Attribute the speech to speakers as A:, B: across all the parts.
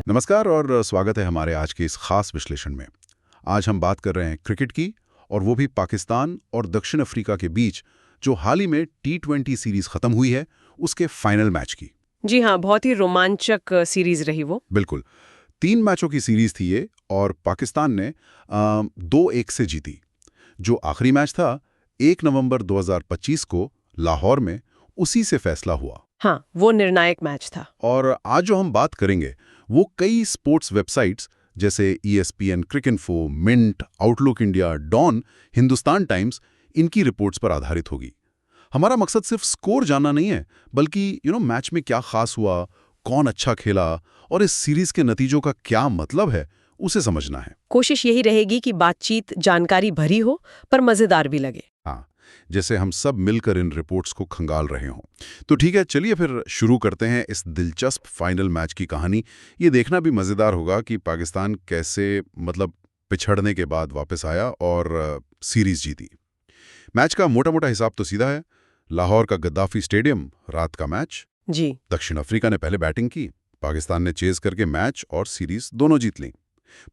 A: नमस्कार और स्वागत है हमारे आज के इस खास विश्लेषण में। आज हम बात कर रहे हैं क्रिकेट की, और वो भी पाकिस्तान और दक्षिण अफ्रीका के बीच जो हाल ही में T20 सीरीज खत्म हुई है, उसके फाइनल मैच की।
B: जी हाँ, बहुत ही रोमांचक सीरीज रही वो।
A: बिल्कुल, 3 मैचों की सीरीज थी ये, और पाकिस्तान ने 2-1 से जीती। जो आखिरी मैच था 1 नवंबर 2025 को लाहौर में, उसी से फैसला हुआ।
B: हाँ, वो निर्णायक मैच था।
A: और आज जो हम बात करेंगे वो कई स्पोर्ट्स वेबसाइट्स जैसे ESPN, Cricinfo, Mint, Outlook India, Dawn, Hindustan Times, इनकी रिपोर्ट्स पर आधारित होगी। हमारा मकसद सिर्फ स्कोर जानना नहीं है, बल्कि मैच में क्या खास हुआ, कौन अच्छा खेला और इस सीरीज के नतीजों का क्या मतलब है, उसे समझना है।
B: कोशिश यही रहेगी कि बातचीत जानकारी भरी हो पर मजेदार भी लगे।
A: हाँ, जैसे हम सब मिलकर इन रिपोर्ट्स को खंगाल रहे हों। तो ठीक है, चलिए फिर शुरू करते हैं इस दिलचस्प फाइनल मैच की कहानी। ये देखना भी मज़ेदार होगा कि पाकिस्तान कैसे पिछड़ने के बाद वापस आया और सीरीज जीती। मैच का मोटा-मोटा हिसाब तो सीधा है। लाहौर का गद्दाफी स्टेडियम, रात का मैच।
B: जी।
A: दक्षिण अफ्रीका ने पहले बैटिंग की, पाकिस्तान ने चेज करके मैच और सीरीज दोनों जीत ली।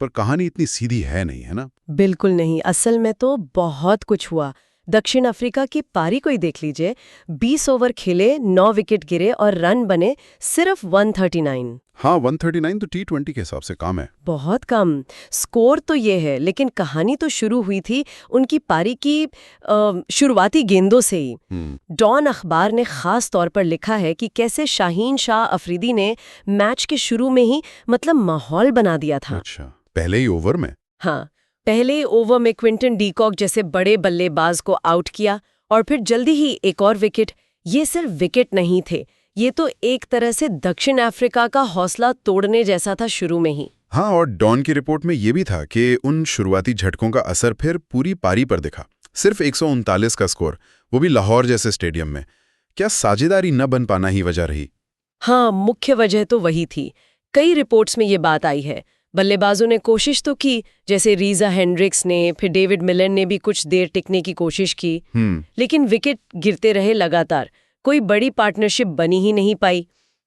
A: पर कहानी इतनी सीधी है नहीं, है ना?
B: बिल्कुल नहीं, असल में तो बहुत कुछ हुआ। दक्षिण अफ्रीका की पारी को ही देख लीजिए। 20 ओवर खेले, 9 विकेट गिरे और रन बने सिर्फ 139।
A: हाँ, 139 तो T20 के हिसाब से कम है।
B: बहुत कम। स्कोर तो ये है, लेकिन कहानी तो शुरू हुई थी उनकी पारी की शुरुआती गेंदों से ही। डॉन अखबार ने खास तौर पर लिखा है कि कैसे शाहीन शाह अफरीदी ने मैच के शुरू में ही माहौल बना दिया था।
A: अच्छा, पहले ही ओवर में?
B: हाँ, पहले ओवर में क्विंटन डीकॉक जैसे बड़े बल्लेबाज को आउट किया और फिर जल्दी ही एक और विकेट। ये सिर्फ विकेट नहीं थे, ये तो एक तरह से दक्षिण अफ्रीका का हौसला तोड़ने जैसा था शुरू में ही।
A: हाँ, और डॉन की रिपोर्ट में ये भी था कि उन शुरुआती झटकों का असर फिर पूरी पारी पर दिखा। सिर्फ 139 का स्कोर, वो भी लाहौर जैसे स्टेडियम में। क्या साझेदारी न बन पाना ही वजह रही?
B: हाँ, मुख्य वजह तो वही थी। कई रिपोर्ट्स में ये बात आई है। बल्लेबाजों ने कोशिश तो की, जैसे रीजा हेंड्रिक्स ने, फिर डेविड मिलर ने भी कुछ देर टिकने की कोशिश की, लेकिन विकेट गिरते रहे लगातार। कोई बड़ी पार्टनरशिप बनी ही नहीं पाई।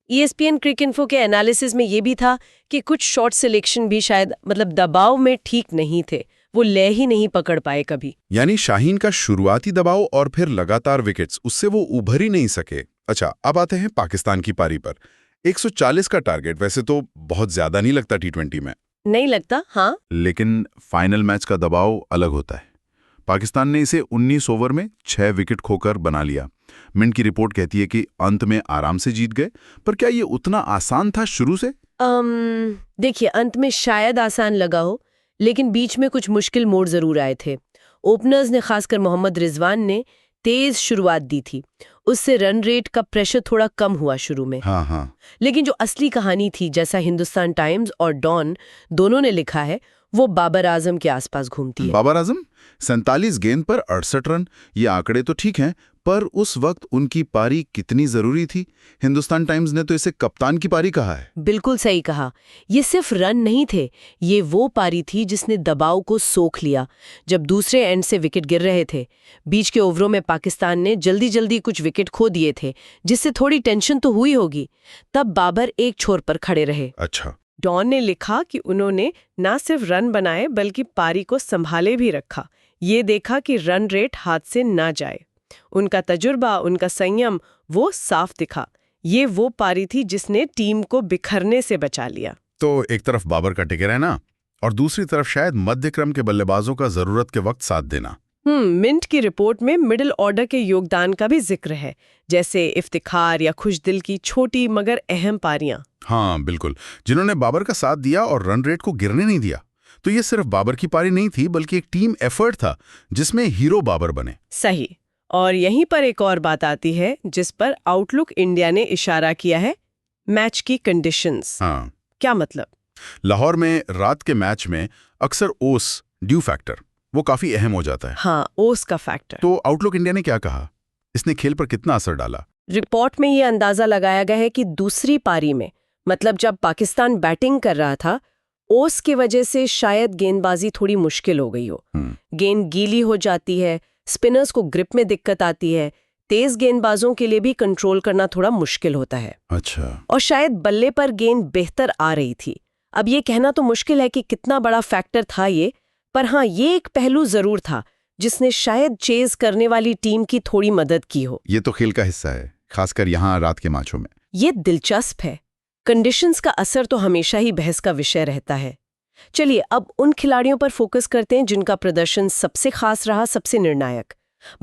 B: ESPN क्रिकइन्फो के एनालिसिस में ये भी था कि कुछ शॉट सिलेक्शन भी शायद दबाव में ठीक नहीं थे, वो लय ही नहीं पकड़ पाए कभी।
A: यानी शाहीन का शुरुआती दबाव और फिर लगातार विकेट्स, उससे वो उभर ही नहीं सके। अच्छा, अब आते हैं पाकिस्तान की पारी पर। 140 का टारगेट वैसे तो बहुत ज्यादा नहीं लगता T20 में।
B: नहीं लगता, हाँ।
A: लेकिन फाइनल मैच का दबाव अलग होता है। पाकिस्तान ने इसे 19 ओवर में 6 विकेट खोकर बना लिया। मिंट की रिपोर्ट कहती है कि अंत में आराम से जीत गए, पर क्या ये उतना आसान था शुरू से?
B: देखिए, अंत में शायद आसान लगा हो, लेकिन बीच में कुछ मुश्किल मोड़ जरूर आए थे। ओपनर्स ने, खासकर मोहम्मद रिजवान ने तेज शुरुआत दी थी, उससे रन रेट का प्रेशर थोड़ा कम हुआ शुरू में।
A: हाँ।
B: लेकिन जो असली कहानी थी, जैसा हिंदुस्तान टाइम्स और डॉन दोनों ने लिखा है, वो बाबर आजम के आसपास घूमती है।
A: बाबर आजम 47 गेंद पर 68 रन, ये आंकड़े तो ठीक हैं, पर उस वक्त उनकी पारी कितनी जरूरी थी? हिंदुस्तान टाइम्स ने तो इसे कप्तान की पारी कहा है।
B: बिल्कुल सही कहा। ये सिर्फ रन नहीं थे, ये वो पारी थी जिसने दबाव को सोख लिया। जब दूसरे एंड से विकेट गिर रहे थे, बीच के ओवरों में पाकिस्तान ने जल्दी जल्दी कुछ विकेट खो दिए थे, जिससे थोड़ी टेंशन तो हुई होगी। तब बाबर एक छोर पर खड़े रहे।
A: अच्छा।
B: डॉन ने लिखा कि उन्होंने न सिर्फ रन बनाए बल्कि पारी को संभाले भी रखा। ये देखा कि रन रेट हाथ से ना जाए। उनका तजुर्बा, उनका संयम, वो साफ दिखा। ये वो पारी थी जिसने टीम को बिखरने से बचा लिया।
A: तो एक तरफ बाबर का टिके रहना और दूसरी तरफ शायद मध्य क्रम के बल्लेबाजों का जरूरत के वक्त साथ देना।
B: मिंट की रिपोर्ट में मिडिल ऑर्डर के योगदान का भी जिक्र है, जैसे इफ्तिखार या खुशदिल की छोटी मगर अहम पारियां।
A: हाँ बिल्कुल, जिन्होंने बाबर का साथ दिया और रन रेट को गिरने नहीं दिया। तो ये सिर्फ बाबर की पारी नहीं थी, बल्कि एक टीम एफर्ट था जिसमें हीरो बाबर बने।
B: सही। और यहीं पर एक और बात आती है जिस पर आउटलुक इंडिया ने इशारा किया है, मैच की कंडीशंस।
A: हाँ।
B: क्या मतलब?
A: लाहौर में रात के मैच में अक्सर ओस, ड्यू फैक्टर, वो काफी अहम हो जाता है।
B: हाँ, ओस का फैक्टर।
A: तो आउटलुक इंडिया ने क्या कहा? इसने खेल पर कितना असर डाला?
B: रिपोर्ट में ये अंदाजा लगाया गया है कि दूसरी पारी में, जब पाकिस्तान बैटिंग कर रहा था, ओस की वजह से शायद गेंदबाजी थोड़ी मुश्किल हो गई हो। गेंद गीली हो जाती है, स्पिनर्स को ग्रिप में दिक्कत आती है, तेज गेंदबाजों के लिए भी कंट्रोल करना थोड़ा मुश्किल होता है।
A: अच्छा।
B: और शायद बल्ले पर गेंद बेहतर आ रही थी, अब ये कहना तो मुश्किल है कि कितना बड़ा फैक्टर था ये, पर हाँ, ये एक पहलू जरूर था जिसने शायद चेज करने वाली टीम की थोड़ी मदद की हो।
A: ये तो खेल का हिस्सा है, खासकर यहाँ रात के मैचों में।
B: ये दिलचस्प है। कंडीशंस का असर तो हमेशा ही बहस का विषय रहता है। चलिए अब उन खिलाड़ियों पर फोकस करते हैं जिनका प्रदर्शन सबसे खास रहा, सबसे निर्णायक।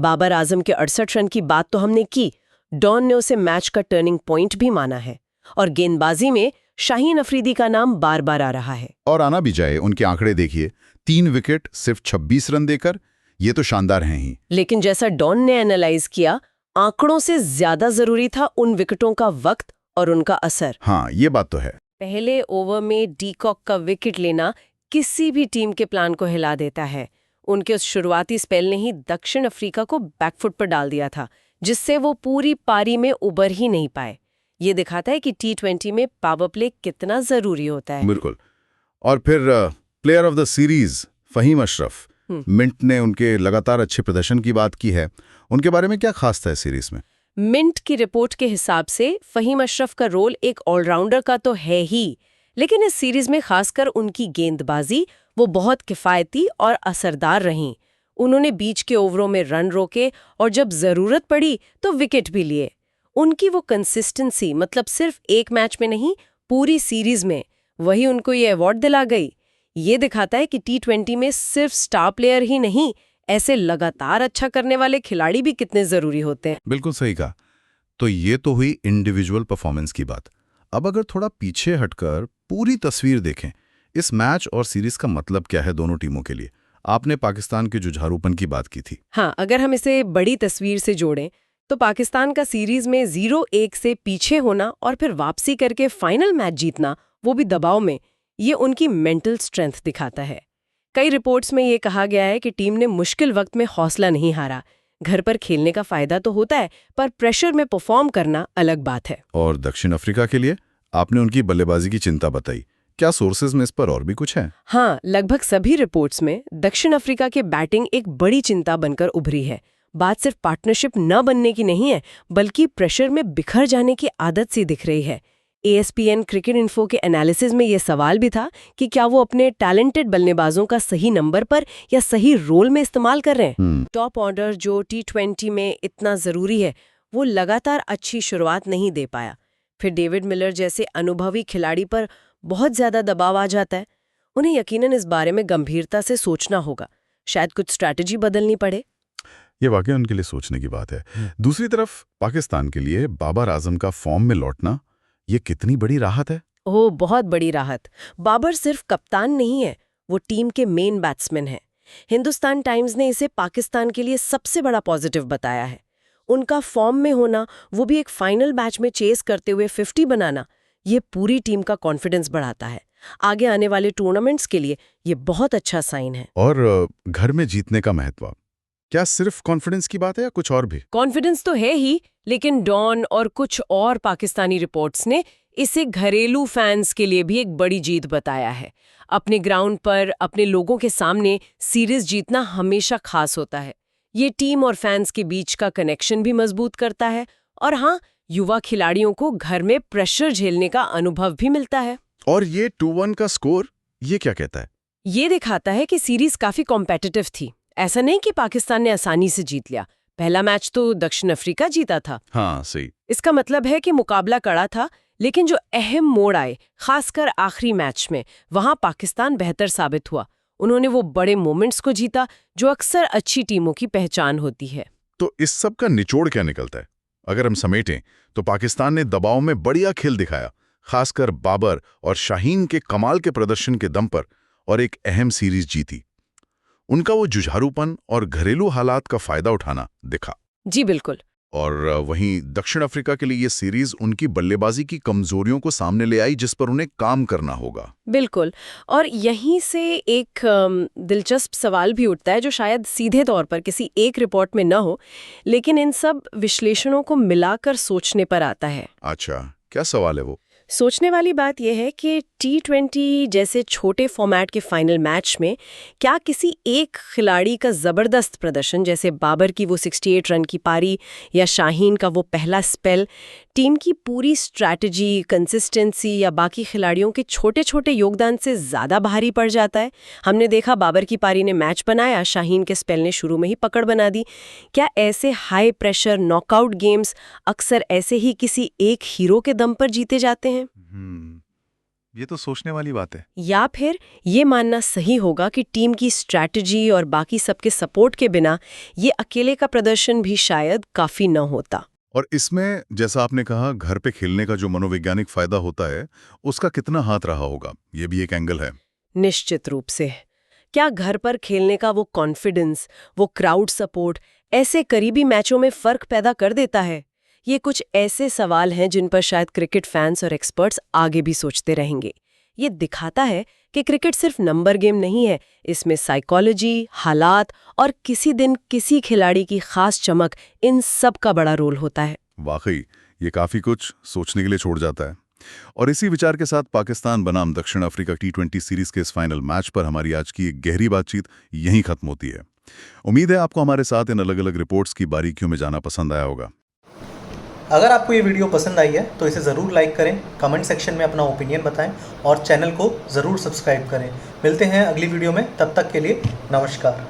B: बाबर आजम के 68 रन की बात तो हमने की, डॉन ने उसे मैच का टर्निंग पॉइंट भी माना है, और गेंदबाजी में शाहीन अफरीदी का नाम बार बार आ रहा है।
A: और आना भी जाए, उनके आंकड़े देखिए, 3 विकेट सिर्फ 26 रन देकर, ये तो शानदार हैं ही।
B: लेकिन जैसा डॉन ने एनालाइज किया, आंकड़ों से ज्यादा जरूरी था उन विकेटों का वक्त और उनका असर।
A: हाँ, ये बात तो है।
B: पहले ओवर में डीकॉक का विकेट लेना किसी भी टीम के प्लान को हिला देता है। उनके उस शुरुआती स्पेल ने ही दक्षिण अफ्रीका को बैकफुट पर डाल दिया था, जिससे वो पूरी पारी में उबर ही नहीं पाए। ये दिखाता है कि T20 में पावर प्ले कितना जरूरी होता है।
A: बिल्कुल। और फिर player of the series Fahim Ashraf, Mint ने उनके लगातार अच्छे प्रदर्शन की बात की है। उनके बारे में क्या खास था इस सीरीज में?
B: मिंट की रिपोर्ट के हिसाब से फहीम अशरफ का रोल एक ऑलराउंडर का तो है ही, लेकिन इस सीरीज में खासकर उनकी गेंदबाजी वो बहुत किफायती और असरदार रहीं। उन्होंने बीच के ओवरों में रन रोके और जब जरूरत पड़ी तो विकेट भी लिए। उनकी वो कंसिस्टेंसी, मतलब सिर्फ एक मैच में नहीं, पूरी सीरीज में, वही उनको ये अवार्ड दिला गई। ये दिखाता है कि T20 में सिर्फ स्टार प्लेयर ही नहीं, ऐसे लगातार अच्छा करने वाले खिलाड़ी भी कितने जरूरी होते हैं।
A: बिल्कुल सही कहा। तो ये तो हुई इंडिविजुअल परफॉर्मेंस की बात। अब अगर थोड़ा पीछे हटकर पूरी तस्वीर देखें, इस मैच और सीरीज का मतलब क्या है दोनों टीमों के लिए? आपने पाकिस्तान के जुझारूपन की बात की थी।
B: हाँ, अगर हम इसे बड़ी तस्वीर से जोड़ें तो पाकिस्तान का सीरीज में 0-1 से पीछे होना और फिर वापसी करके फाइनल मैच जीतना, वो भी दबाव में, ये उनकी मेंटल स्ट्रेंथ दिखाता है। कई रिपोर्ट्स में ये कहा गया है कि टीम ने मुश्किल वक्त में हौसला नहीं हारा। घर पर खेलने का फायदा तो होता है, पर प्रेशर में परफॉर्म करना अलग बात है।
A: और दक्षिण अफ्रीका के लिए आपने उनकी बल्लेबाजी की चिंता बताई। क्या सोर्सेज में इस पर और भी कुछ है?
B: हाँ, लगभग सभी रिपोर्ट्स में दक्षिण अफ्रीका की बैटिंग एक बड़ी चिंता बनकर उभरी है। बात सिर्फ पार्टनरशिप न बनने की नहीं है, बल्कि प्रेशर में बिखर जाने की आदत सी दिख रही है। ESPN क्रिकेट इन्फो के एनालिसिस में ये सवाल भी था कि क्या वो अपने टैलेंटेड बल्लेबाजों का सही नंबर पर या सही रोल में इस्तेमाल कर रहे हैं। टॉप ऑर्डर जो T20 में इतना जरूरी है, वो लगातार अच्छी शुरुआत नहीं दे पाया। फिर डेविड मिलर जैसे अनुभवी खिलाड़ी पर बहुत ज्यादा दबाव आ जाता है। उन्हें यकीनन इस बारे में गंभीरता से सोचना होगा, शायद कुछ स्ट्रैटेजी बदलनी पड़े।
A: ये वाकई उनके लिए सोचने की बात है। दूसरी तरफ पाकिस्तान के लिए बाबर आजम का फॉर्म में लौटना, ये कितनी बड़ी राहत है?
B: ओह, बहुत बड़ी राहत। बाबर सिर्फ कप्तान नहीं है, वो टीम के मेन बैट्समैन हैं। हिंदुस्तान टाइम्स ने इसे पाकिस्तान के लिए सबसे बड़ा पॉजिटिव बताया है। उनका फॉर्म में होना, वो भी एक फाइनल मैच में चेस करते हुए 50 बनाना, ये पूरी टीम का कॉन्फिडेंस बढ़ाता है। आगे आने वाले टूर्नामेंट्स के लिए ये बहुत अच्छा साइन है।
A: और घर में जीतने का महत्व, क्या सिर्फ कॉन्फिडेंस की बात है या कुछ और भी?
B: कॉन्फिडेंस तो है ही, लेकिन डॉन और कुछ और पाकिस्तानी रिपोर्ट्स ने इसे घरेलू फैंस के लिए भी एक बड़ी जीत बताया है। अपने ग्राउंड पर अपने लोगों के सामने सीरीज जीतना हमेशा खास होता है। ये टीम और फैंस के बीच का कनेक्शन भी मजबूत करता है, और हाँ, युवा खिलाड़ियों को घर में प्रेशर झेलने का अनुभव भी मिलता है।
A: और ये 2-1 का स्कोर, ये क्या कहता है?
B: ये दिखाता है कि सीरीज काफी कॉम्पिटिटिव थी। ऐसा नहीं कि पाकिस्तान ने आसानी से जीत लिया। पहला मैच तो दक्षिण अफ्रीका जीता था।
A: हाँ, सही।
B: इसका मतलब है कि मुकाबला कड़ा था, लेकिन जो अहम मोड़ आए, खासकर आखिरी मैच में, वहां पाकिस्तान बेहतर साबित हुआ। उन्होंने वो बड़े मोमेंट्स को जीता जो अक्सर अच्छी टीमों की पहचान होती है।
A: तो इस सब का निचोड़ क्या निकलता है? अगर हम समेटें तो पाकिस्तान ने दबाव में बढ़िया खेल दिखाया, खासकर बाबर और शाहीन के कमाल के प्रदर्शन के दम पर, और एक अहम सीरीज जीती। उनका वो जुझारूपन और घरेलू हालात का फायदा उठाना दिखा।
B: जी बिल्कुल।
A: और वहीं दक्षिण अफ्रीका के लिए ये सीरीज उनकी बल्लेबाजी की कमजोरियों को सामने ले आई, जिस पर उन्हें काम करना होगा।
B: बिल्कुल। और यहीं से एक दिलचस्प सवाल भी उठता है, जो शायद सीधे तौर पर किसी एक रिपोर्ट में न हो, लेकिन इन सब विश्लेषणों को मिलाकर सोचने पर आता है।
A: अच्छा, क्या सवाल है वो?
B: सोचने वाली बात यह है कि T20 जैसे छोटे फॉर्मेट के फाइनल मैच में क्या किसी एक खिलाड़ी का ज़बरदस्त प्रदर्शन, जैसे बाबर की वो 68 रन की पारी या शाहीन का वो पहला स्पेल, टीम की पूरी स्ट्रैटेजी, कंसिस्टेंसी या बाकी खिलाड़ियों के छोटे-छोटे योगदान से ज़्यादा भारी पड़ जाता है? हमने देखा बाबर की पारी ने मैच बनाया, शाहीन के स्पेल ने शुरू में ही पकड़ बना दी। क्या ऐसे हाई प्रेशर नॉकआउट गेम्स अक्सर ऐसे ही किसी एक हीरो के दम पर जीते जाते हैं?
C: ये तो सोचने वाली बात है।
B: या फिर ये मानना सही होगा कि टीम की स्ट्रैटेजी और बाकी सबके सपोर्ट के बिना ये अकेले का प्रदर्शन भी शायद काफ़ी न होता?
C: और इसमें जैसा आपने कहा, घर पे खेलने का जो मनोवैज्ञानिक फायदा होता है उसका कितना हाथ रहा होगा, ये भी एक एंगल है।
B: निश्चित रूप से। क्या घर पर खेलने का वो कॉन्फिडेंस, वो क्राउड सपोर्ट ऐसे करीबी मैचों में फर्क पैदा कर देता है? ये कुछ ऐसे सवाल हैं जिन पर शायद क्रिकेट फैंस और एक्सपर्ट्स आगे भी सोचते रहेंगे। ये दिखाता है कि क्रिकेट सिर्फ नंबर गेम नहीं है, इसमें साइकोलॉजी, हालात और किसी दिन किसी खिलाड़ी की खास चमक, इन सब का बड़ा रोल होता है।
C: वाकई ये काफी कुछ सोचने के लिए छोड़ जाता है। और इसी विचार के साथ पाकिस्तान बनाम दक्षिण अफ्रीका T20 सीरीज के इस फाइनल मैच पर हमारी आज की एक गहरी बातचीत यहीं खत्म होती है। उम्मीद है आपको हमारे साथ इन अलग अलग रिपोर्ट्स की बारीकियों में जाना पसंद आया होगा।
D: अगर आपको ये वीडियो पसंद आई है तो इसे ज़रूर लाइक करें, कमेंट सेक्शन में अपना ओपिनियन बताएं और चैनल को ज़रूर सब्सक्राइब करें। मिलते हैं अगली वीडियो में, तब तक के लिए नमस्कार।